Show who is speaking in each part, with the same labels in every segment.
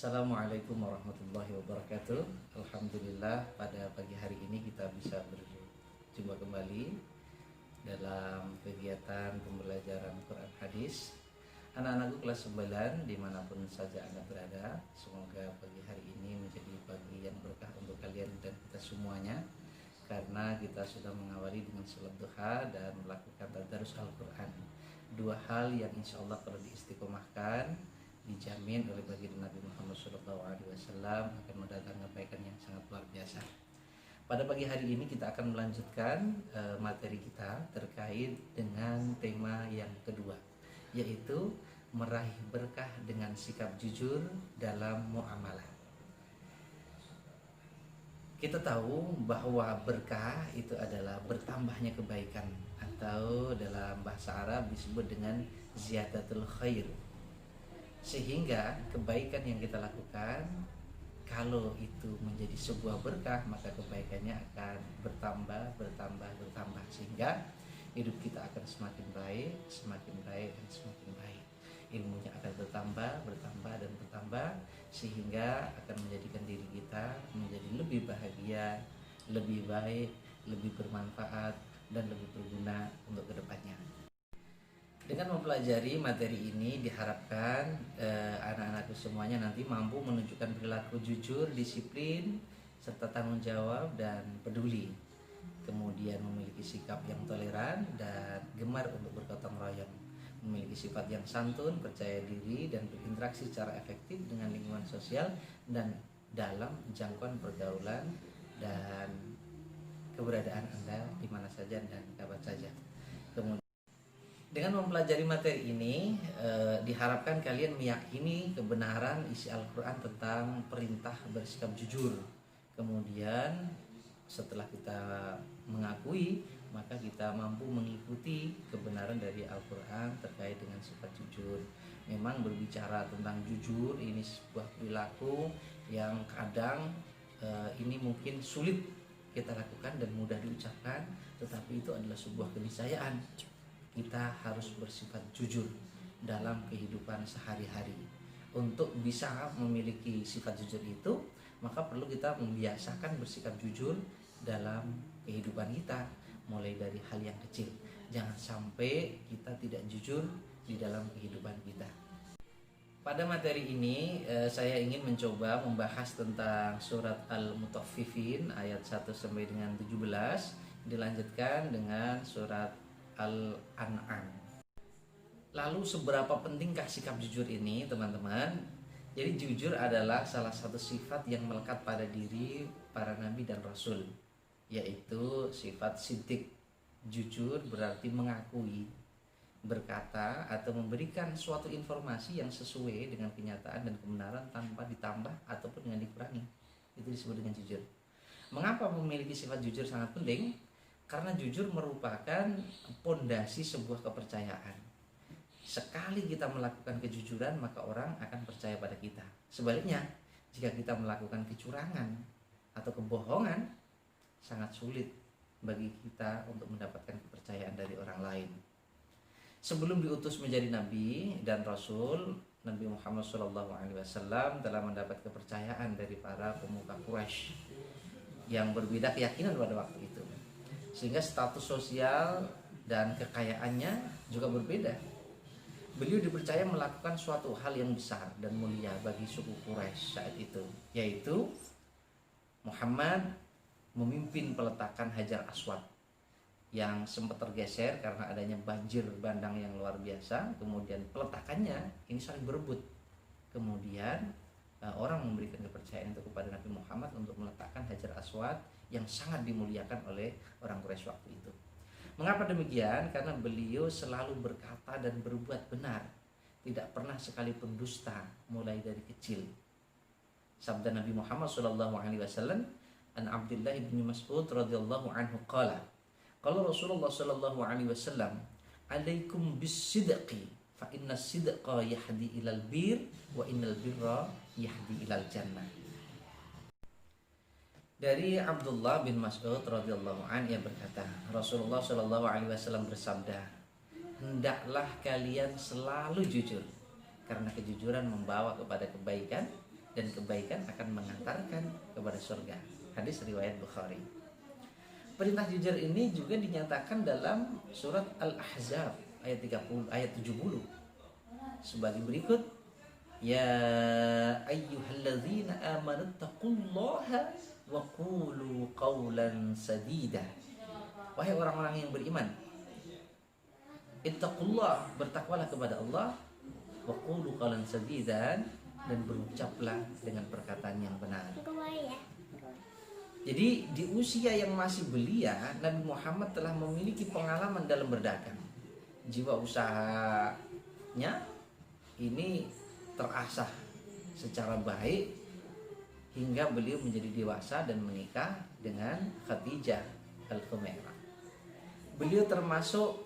Speaker 1: Assalamualaikum warahmatullahi wabarakatuh. Alhamdulillah pada pagi hari ini kita bisa berjumpa kembali dalam kegiatan pembelajaran Quran Hadis. Anak-anakku kelas 9 dimanapun saja Anda berada, semoga pagi hari ini menjadi pagi yang berkah untuk kalian dan kita semuanya, karena kita sudah mengawali dengan salat duha dan melakukan tadarus Al-Quran. Dua hal yang insya Allah kalau diistiqomahkan, dijamin oleh baginda Nabi Muhammad SAW akan mendatangkan kebaikan yang sangat luar biasa. Pada pagi hari ini kita akan melanjutkan materi kita terkait dengan tema yang kedua, yaitu meraih berkah dengan sikap jujur dalam muamalah. Kita tahu bahwa berkah itu adalah bertambahnya kebaikan, atau dalam bahasa Arab disebut dengan ziyadatul khair. Sehingga kebaikan yang kita lakukan, kalau itu menjadi sebuah berkah, maka kebaikannya akan bertambah, sehingga hidup kita akan semakin baik, dan semakin baik. Ilmunya akan bertambah, dan bertambah, sehingga akan menjadikan diri kita menjadi lebih bahagia, lebih baik, lebih bermanfaat, dan lebih berguna untuk kedepannya. Dengan mempelajari materi ini diharapkan anak-anakku semuanya nanti mampu menunjukkan perilaku jujur, disiplin, serta tanggung jawab dan peduli. Kemudian memiliki sikap yang toleran dan gemar untuk bergotong royong. Memiliki sifat yang santun, percaya diri, dan berinteraksi secara efektif dengan lingkungan sosial dan dalam jangkauan pergaulan dan keberadaan Anda di mana saja dan kapan saja. Kemudian dengan mempelajari materi ini diharapkan kalian meyakini kebenaran isi Al-Quran tentang perintah bersikap jujur. Kemudian setelah kita mengakui, maka kita mampu mengikuti kebenaran dari Al-Quran terkait dengan sifat jujur. Memang berbicara tentang jujur ini sebuah perilaku yang kadang ini mungkin sulit kita lakukan dan mudah diucapkan, tetapi itu adalah sebuah keniscayaan. Kita harus bersifat jujur dalam kehidupan sehari-hari. Untuk bisa memiliki sifat jujur itu, maka perlu kita membiasakan bersikap jujur dalam kehidupan kita, mulai dari hal yang kecil. Jangan sampai kita tidak jujur di dalam kehidupan kita. Pada materi ini saya ingin mencoba membahas tentang surat Al-Mutaffifin ayat 1 sampai dengan 17, dilanjutkan dengan surat Al-An'am. Lalu seberapa pentingkah sikap jujur ini, teman-teman? Jadi jujur adalah salah satu sifat yang melekat pada diri para nabi dan rasul, yaitu sifat siddiq. Jujur berarti mengakui, berkata atau memberikan suatu informasi yang sesuai dengan kenyataan dan kebenaran tanpa ditambah ataupun dengan dikurangi. Itu disebut dengan jujur. Mengapa memiliki sifat jujur sangat penting? Karena jujur merupakan pondasi sebuah kepercayaan. Sekali kita melakukan kejujuran, maka orang akan percaya pada kita. Sebaliknya, jika kita melakukan kecurangan atau kebohongan, sangat sulit bagi kita untuk mendapatkan kepercayaan dari orang lain. Sebelum diutus menjadi nabi dan rasul, Nabi Muhammad SAW telah mendapat kepercayaan dari para pemuka Quraisy yang berbeda keyakinan pada waktu itu, sehingga status sosial dan kekayaannya juga berbeda. Beliau dipercaya melakukan suatu hal yang besar dan mulia bagi suku Quraisy saat itu, yaitu Muhammad memimpin peletakan Hajar Aswad yang sempat tergeser karena adanya banjir bandang yang luar biasa. Kemudian peletakannya ini saling berebut. Kemudian orang memberikan kepercayaan itu kepada Nabi Muhammad untuk meletakkan Hajar Aswad yang sangat dimuliakan oleh orang Quraisy waktu itu. Mengapa demikian? Karena beliau selalu berkata dan berbuat benar, tidak pernah sekalipun dusta mulai dari kecil. Sabda Nabi Muhammad SAW, an Abdullah bin Mas'ud radhiyallahu anhu qala, qala Rasulullah SAW, alaikum bis-sidqi fa inna sidqa yahdi ilal bir wa innal birra yahdi ilal jannah. Dari Abdullah bin Mas'ud radhiyallahu anhu yang berkata, Rasulullah SAW bersabda, hendaklah kalian selalu jujur, karena kejujuran membawa kepada kebaikan dan kebaikan akan mengantarkan kepada surga. Hadis riwayat Bukhari. Perintah jujur ini juga dinyatakan dalam surat Al-Ahzab ayat 70 sebagai berikut: Ya ayyuhalladzina amanu taqullaha wa qulu qawlan sadida. Wahai orang-orang yang beriman, ittaqullah, bertakwalah kepada Allah, wa qulu qawlan sadidan, dan berucaplah dengan perkataan yang benar. Jadi di usia yang masih belia, Nabi Muhammad telah memiliki pengalaman dalam berdagang. Jiwa usahanya ini terasah secara baik hingga beliau menjadi dewasa dan menikah dengan Khadijah Al-Khumairah. Beliau termasuk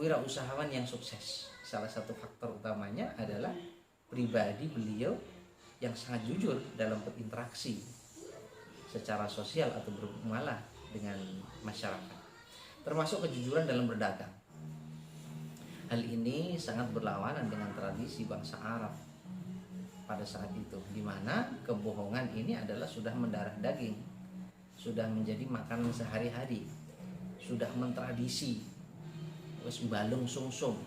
Speaker 1: wirausahawan yang sukses. Salah satu faktor utamanya adalah pribadi beliau yang sangat jujur dalam berinteraksi secara sosial atau bermuamalah dengan masyarakat, termasuk kejujuran dalam berdagang. Hal ini sangat berlawanan dengan tradisi bangsa Arab pada saat itu, di mana kebohongan ini adalah sudah mendarah daging, sudah menjadi makanan sehari-hari, sudah mentradisi, wis balung sungsung,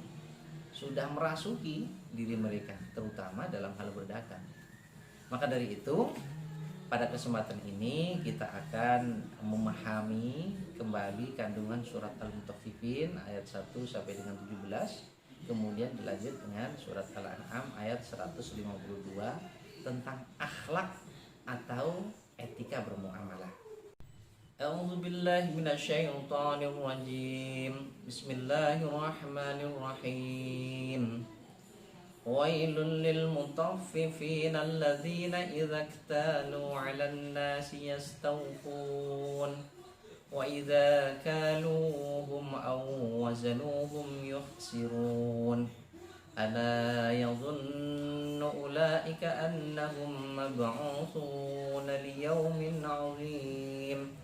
Speaker 1: sudah merasuki diri mereka, terutama dalam hal berdagang. Maka dari itu, pada kesempatan ini kita akan memahami kembali kandungan surat Al-Mutaffifin ayat 1 sampai dengan 17, kemudian dilanjut dengan surat Al-An'am ayat 152 tentang akhlak atau etika bermuamalah. A'udzu billahi minasyaitonir rajim. Bismillahirrahmanirrahim. Wailul lil mutaffifin alladzina idza iktalu 'alan nasi yastawfun wa idza kaluhum aw wazanuhum yukhsirun. Ala yadhunnu ulaika annahum mab'uthun liyawmin 'azim.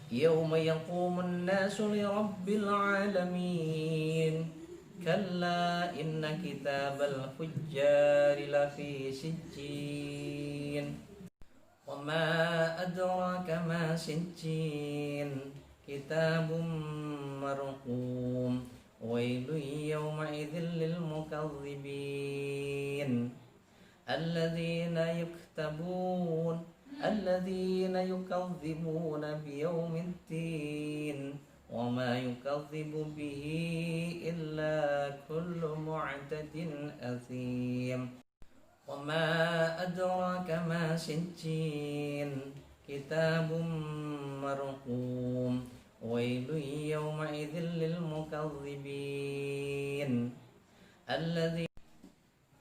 Speaker 1: Yawma yaqumun nasu lirabbil 'alamin. Kalla inna kitabal fujjari lafi sijjin. Wa ma adraka ma sijjin. Kitabun marqum. Wailun yawma idzil lil mukazzibin. Alladzina yukazzibuna biyaumiddin. وما يكذب به إلا كل معتد أثيم. وما أدراك ما سجين. كتاب مرقوم. ويل يومئذ للمكذبين. الذي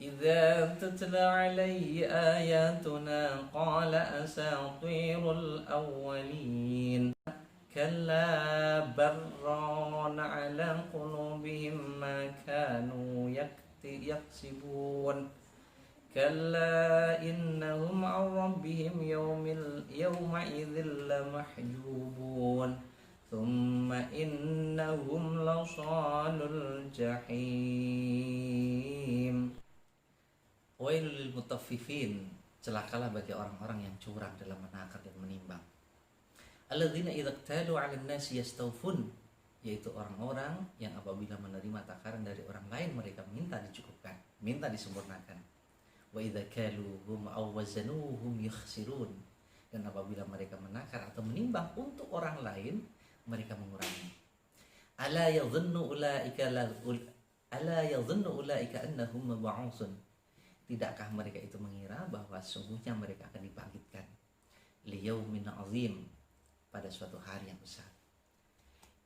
Speaker 1: إذا تتلى عليه آياتنا قال أساطير الأولين. Kalla barran ala qulubihim ma kanu yaksibun. Kalla innahum an rabbihim yawma idzil lamahjubun. Thumma innahum lasalul jahim. Wailul lil mutaffifin. Celakalah bagi orang-orang yang curang dalam menakar dan menimbang. Alladzina idza iktalu 'alan nasi yastawfun, yaitu orang-orang yang apabila menerima takaran dari orang lain mereka minta dicukupkan, minta disempurnakan. Wa idza kaluhum aw wazanuhum yukhsirun, dan apabila mereka menakar atau menimbang untuk orang lain mereka mengurangi. Ala yadhunnu ulaika annahum mab'utsun. Tidakkah mereka itu mengira bahwa sungguhnya mereka akan dibangkitkan liyaumin 'azim, pada suatu hari yang besar.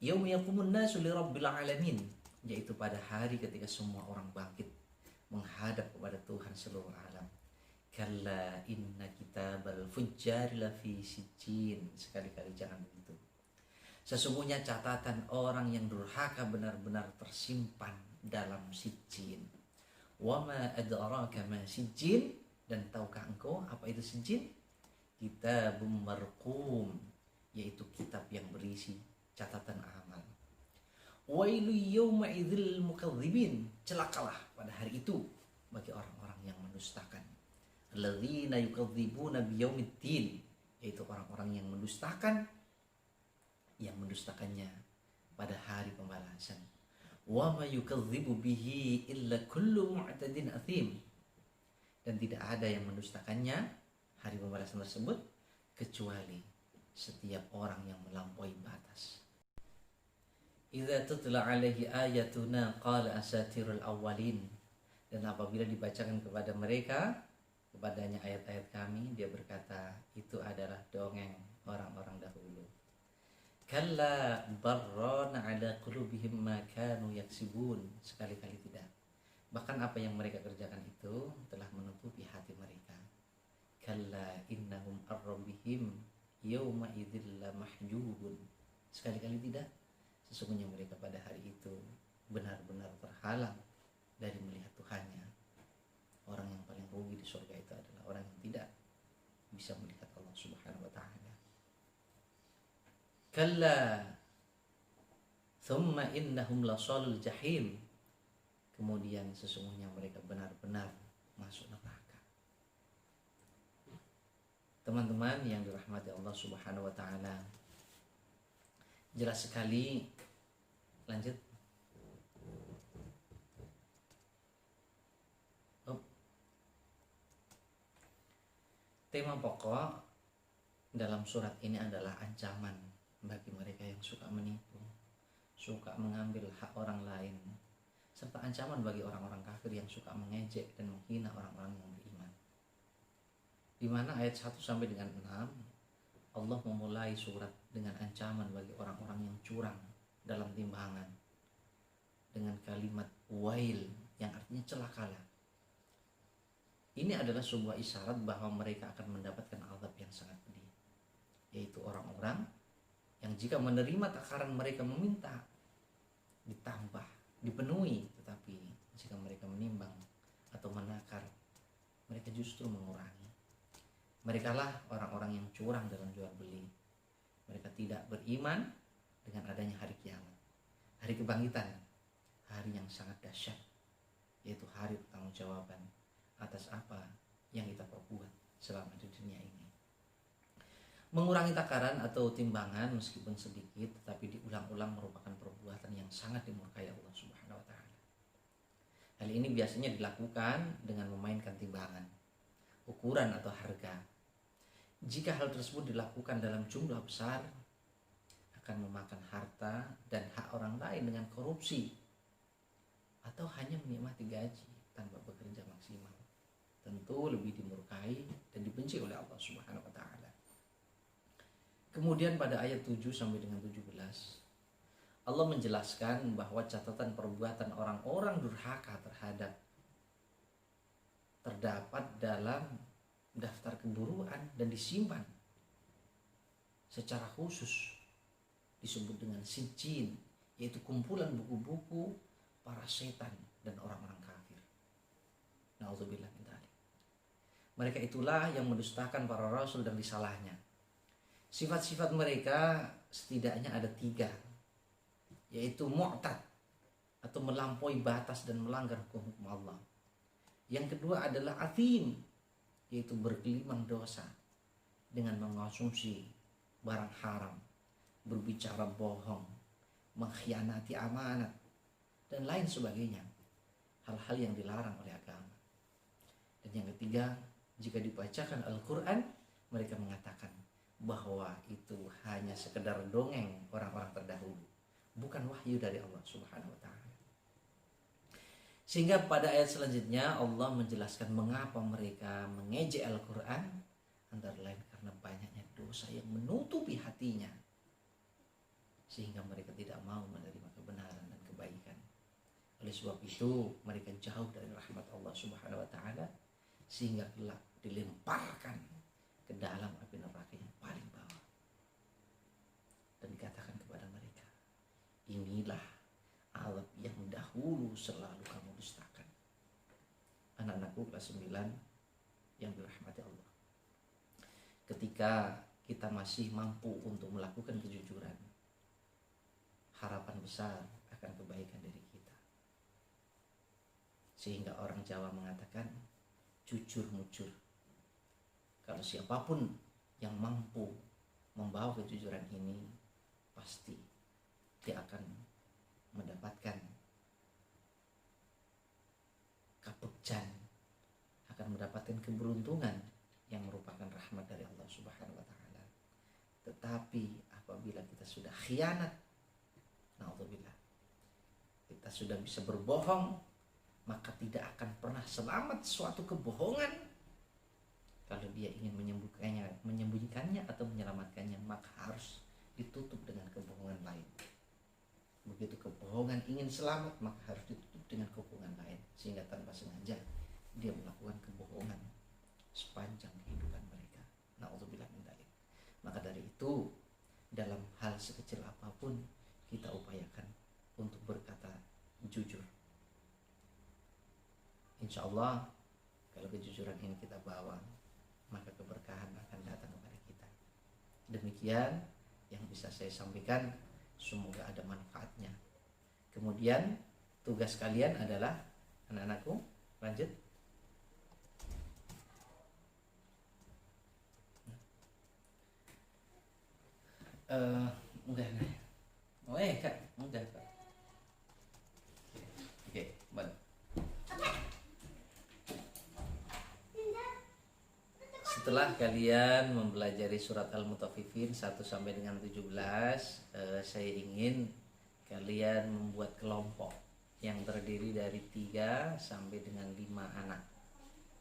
Speaker 1: Yauma yaqumun nasu lirabbil alamin, yaitu pada hari ketika semua orang bangkit menghadap kepada Tuhan seluruh alam. Kalla inna kitabal fujjari lafi sijjin. Sekali-kali jangan begitu. Sesungguhnya catatan orang yang durhaka benar-benar tersimpan dalam sijjin. Wa ma adraka ma sijjin, dan tahukah engkau apa itu sijjin? Kitabum marqum, yaitu kitab yang berisi catatan amal. Wailu yawma idzil mukadzibin. Celakalah pada hari itu bagi orang-orang yang mendustakan. mendustakan. Alladzina yukadzibuna biyaumiddin, yaitu orang-orang yang mendustakannya pada hari pembalasan. Wa ma yukadzibu bihi illa kullu mu'tadin athim, dan tidak ada yang mendustakannya hari pembalasan tersebut kecuali setiap orang yang melampaui batas. Idza tutla alaihi ayatuna qala asatirul awwalin, dan apabila dibacakan kepadanya ayat-ayat kami, dia berkata itu adalah dongeng orang-orang dahulu. Kalla barrana ala qulubihim ma kanu yaksibun, sekali-kali tidak. Bahkan apa yang mereka kerjakan itu telah menutupi hati mereka. Kalla innahum ar-rabbihim yawma idzil lamahjubun, sekali-kali tidak. Sesungguhnya mereka pada hari itu benar-benar terhalang dari melihat Tuhannya. Orang yang paling rugi di surga itu adalah orang yang tidak bisa melihat Allah Subhanahu wa ta'ala. Kalla thumma innahum lasalul jahim, kemudian sesungguhnya mereka benar-benar masuk neraka. Teman-teman yang dirahmati Allah Subhanahu wa ta'ala, jelas sekali. Lanjut. Tema pokok dalam surat ini adalah ancaman bagi mereka yang suka menipu, suka mengambil hak orang lain, serta ancaman bagi orang-orang kafir yang suka mengejek dan menghina orang-orang yang beriman. Di mana ayat 1 sampai dengan 6 Allah memulai surat dengan ancaman bagi orang-orang yang curang dalam timbangan dengan kalimat wail, yang artinya celakalah. Ini adalah sebuah isyarat bahwa mereka akan mendapatkan azab yang sangat pedih, yaitu orang-orang yang jika menerima takaran mereka meminta ditambah, dipenuhi, tetapi jika mereka menimbang atau menakar, mereka justru mengurangi. Merekalah orang-orang yang curang dalam jual beli. Mereka tidak beriman dengan adanya hari kiamat, hari kebangkitan, hari yang sangat dahsyat, yaitu hari pertanggungjawaban atas apa yang kita perbuat selama di dunia ini. Mengurangi takaran atau timbangan meskipun sedikit tetapi diulang-ulang merupakan perbuatan yang sangat dimurkai Allah Subhanahu wa ta'ala. Hal ini biasanya dilakukan dengan memainkan timbangan, ukuran atau harga. Jika hal tersebut dilakukan dalam jumlah besar, akan memakan harta dan hak orang lain dengan korupsi, atau hanya menikmati gaji tanpa bekerja maksimal, tentu lebih dimurkai dan dibenci oleh Allah Subhanahu wa ta'ala. Kemudian pada ayat 7 sampai dengan 17 Allah menjelaskan bahwa catatan perbuatan orang-orang durhaka terdapat dalam daftar keburuan dan disimpan secara khusus, disebut dengan sijin, yaitu kumpulan buku-buku para setan dan orang-orang kafir. Na'udzubillah min dzalik. Mereka itulah yang mendustakan para rasul dan risalahnya. Sifat-sifat mereka setidaknya ada 3, yaitu mu'tad atau melampaui batas dan melanggar hukum Allah. Yang kedua adalah athim, yaitu bergelimang dosa dengan mengonsumsi barang haram, berbicara bohong, mengkhianati amanat, dan lain sebagainya, hal-hal yang dilarang oleh agama. Dan yang ketiga, jika dibacakan Al-Quran, mereka mengatakan bahwa itu hanya sekedar dongeng orang-orang terdahulu, bukan wahyu dari Allah Subhanahu wa ta'ala. Sehingga pada ayat selanjutnya Allah menjelaskan mengapa mereka mengejek Al-Quran, antara lain karena banyaknya dosa yang menutupi hatinya, sehingga mereka tidak mau menerima kebenaran dan kebaikan. Oleh sebab itu mereka jauh dari rahmat Allah Subhanahu wa ta'ala, sehingga kelak dilemparkan ke dalam api neraka yang paling bawah. Dan dikatakan kepada mereka, inilah azab yang dahulu selalu kamu dustakan. Anak-anakku kelas 9 yang dirahmati Allah, ketika kita masih mampu untuk melakukan kejujuran, harapan besar akan kebaikan dari kita. Sehingga orang Jawa mengatakan, jujur muncul. Kalau siapapun yang mampu membawa kejujuran ini, pasti dia akan mendapatkan kabegjan, akan mendapatkan keberuntungan yang merupakan rahmat dari Allah Subhanahu wa taala. Tetapi apabila kita sudah khianat, naudzubillah, kita sudah bisa berbohong, maka tidak akan pernah selamat suatu kebohongan. Kalau dia ingin menyembunyikannya atau menyelamatkannya, maka harus ditutup dengan kebohongan lain. Begitu kebohongan ingin selamat, maka harus ditutup dengan kebohongan lain, sehingga tanpa sengaja dia melakukan kebohongan sepanjang kehidupan mereka. Na'udzubillah min dzalik. Maka dari itu, dalam hal sekecil apapun, kita upayakan untuk berkata jujur. Insya Allah, kalau kejujuran ini kita bawa, maka keberkahan akan datang kepada kita. Demikian yang bisa saya sampaikan, semoga ada manfaatnya. Kemudian tugas kalian adalah, anak-anakku, lanjut. Enggak, Kak, enggak, Kak. Oke, baik. Setelah kalian mempelajari surat Al-Mutaffifin 1 sampai dengan 17, saya ingin kalian membuat kelompok yang terdiri dari 3 sampai dengan 5 anak.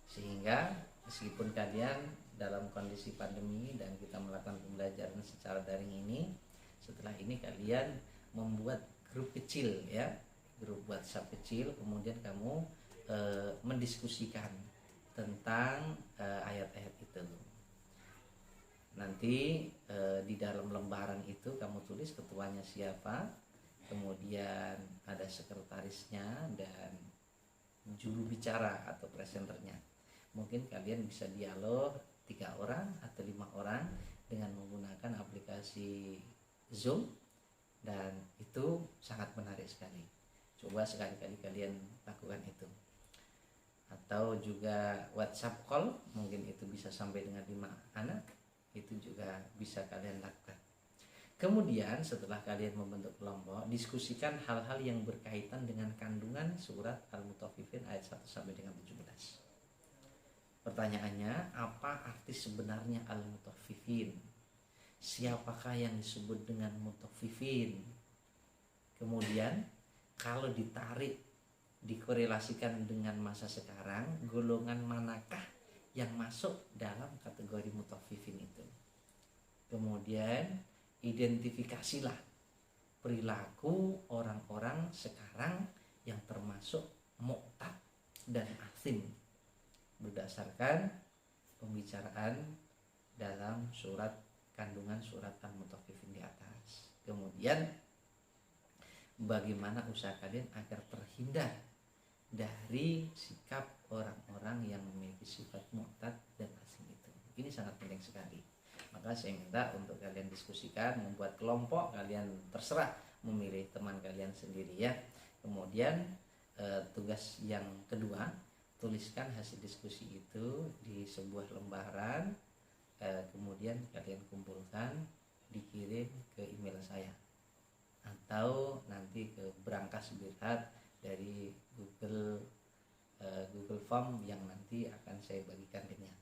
Speaker 1: Sehingga meskipun kalian dalam kondisi pandemi dan kita melakukan pembelajaran secara daring ini, setelah ini kalian membuat grup kecil, ya, grup WhatsApp kecil, kemudian kamu mendiskusikan tentang ayat-ayat itu. Nanti di dalam lembaran itu kamu tulis ketuanya siapa, kemudian ada sekretarisnya dan juru bicara atau presenternya. Mungkin kalian bisa dialog 3 orang atau 5 orang dengan menggunakan aplikasi Zoom, dan itu sangat menarik sekali. Coba sekali-kali kalian lakukan itu. Atau juga WhatsApp call, mungkin itu bisa sampai dengan 5 anak, itu juga bisa kalian lakukan. Kemudian setelah kalian membentuk kelompok, diskusikan hal-hal yang berkaitan dengan kandungan surat Al-Mutaffifin ayat 1 sampai dengan 17. Pertanyaannya, apa arti sebenarnya Al-Mutaffifin? Siapakah yang disebut dengan Mutaffifin? Kemudian kalau ditarik, dikorelasikan dengan masa sekarang, golongan manakah yang masuk dalam kategori Mutaffifin itu? Kemudian identifikasilah perilaku orang-orang sekarang yang termasuk mu'tad dan asim berdasarkan pembicaraan dalam surat kandungan surat Al-Mutaffifin di atas. Kemudian bagaimana usaha kalian agar terhindar dari sikap orang-orang yang memiliki sifat mu'tad dan asim itu. Ini sangat penting sekali. Maka saya minta untuk kalian diskusikan, membuat kelompok, kalian terserah memilih teman kalian sendiri, ya. Kemudian tugas yang kedua, tuliskan hasil diskusi itu di sebuah lembaran, kemudian kalian kumpulkan, dikirim ke email saya atau nanti ke Brankas Birhat dari Google Form yang nanti akan saya bagikan linknya.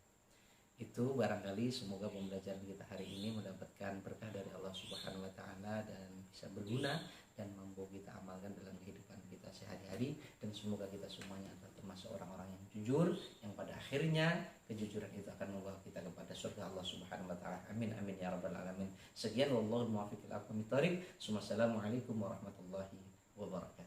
Speaker 1: Itu barangkali semoga pembelajaran kita hari ini mendapatkan berkah dari Allah Subhanahu wa taala dan bisa berguna dan mampu kita amalkan dalam kehidupan kita sehari-hari, dan semoga kita semuanya adalah termasuk orang-orang yang jujur, yang pada akhirnya kejujuran itu akan membawa kita kepada surga Allah Subhanahu wa taala. Amin amin ya rabbal alamin. Sekian, wallahu muwaffiq ila aqwamit thoriq. Wassalamualaikum warahmatullahi wabarakatuh.